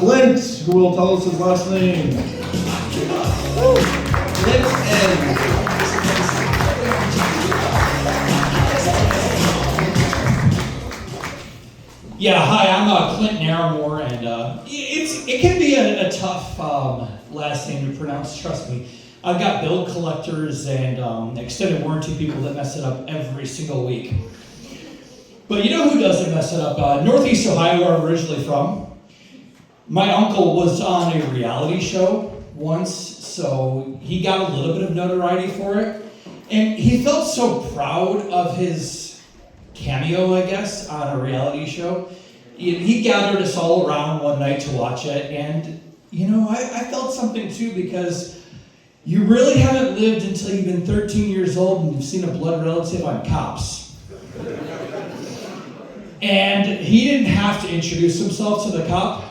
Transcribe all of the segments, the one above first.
Clint, who will tell us his last name. Clint and Yeah, hi, I'm Clint Naramore, and it can be a tough last name to pronounce, trust me. I've got bill collectors and extended warranty people that mess it up every single week. But you know who doesn't mess it up? Northeast Ohio, where I'm originally from. My uncle was on a reality show once, so he got a little bit of notoriety for it. And he felt so proud of his cameo, I guess, on a reality show. He gathered us all around one night to watch it, and you know, I felt something too, because you really haven't lived until you've been 13 years old and you've seen a blood relative on Cops. And he didn't have to introduce himself to the cop.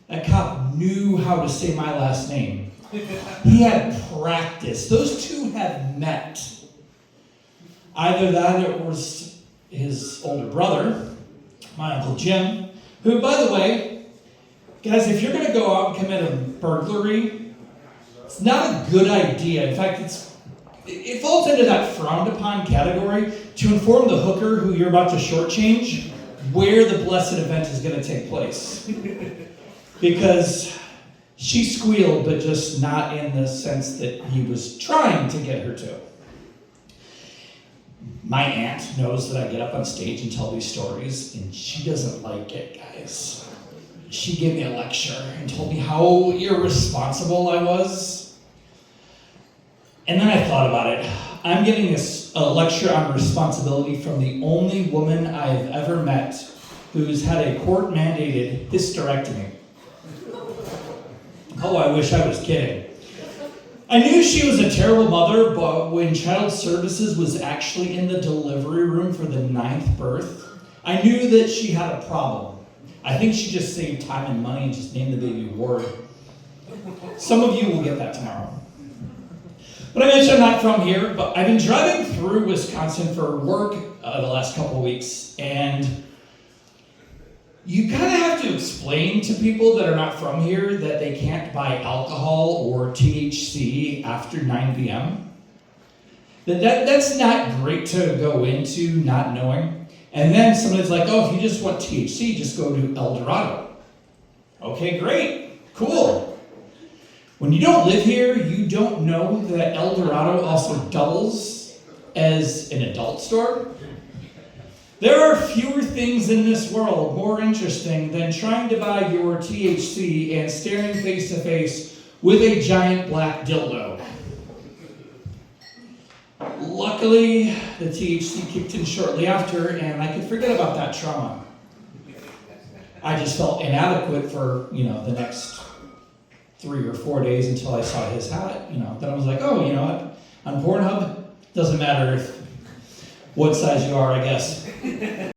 That cop knew how to say my last name. He had practice. Those two had met. Either that or it was his older brother, my Uncle Jim, who, by the way, guys, if you're going to go out and commit a burglary, it's not a good idea. In fact, it falls into that frowned upon category to inform the hooker who you're about to shortchange where the blessed event is going to take place. Because she squealed, but just not in the sense that he was trying to get her to. My aunt knows that I get up on stage and tell these stories, and she doesn't like it, guys. She gave me a lecture and told me how irresponsible I was. And then I thought about it. I'm getting a lecture on responsibility from the only woman I've ever met who's had a court-mandated hysterectomy. Oh, I wish I was kidding. I knew she was a terrible mother, but when child services was actually in the delivery room for the 9th birth, I knew that she had a problem. I think she just saved time and money and just named the baby Ward. Some of you will get that tomorrow. But I mentioned I'm not from here, but I've been driving through Wisconsin for work the last couple of weeks, and you kind of have to explain to people that are not from here that they can't buy alcohol or THC after 9 p.m. That's not great to go into not knowing. And then somebody's like, oh, if you just want THC, just go to El Dorado. Okay, great, cool. When you don't live here, you don't know that El Dorado also doubles as an adult store. There are fewer things in this world more interesting than trying to buy your THC and staring face to face with a giant black dildo. Luckily, the THC kicked in shortly after, and I could forget about that trauma. I just felt inadequate for, the next 3 or 4 days until I saw his hat. Then I was like, oh, you know what? On Pornhub, doesn't matter what size you are, I guess.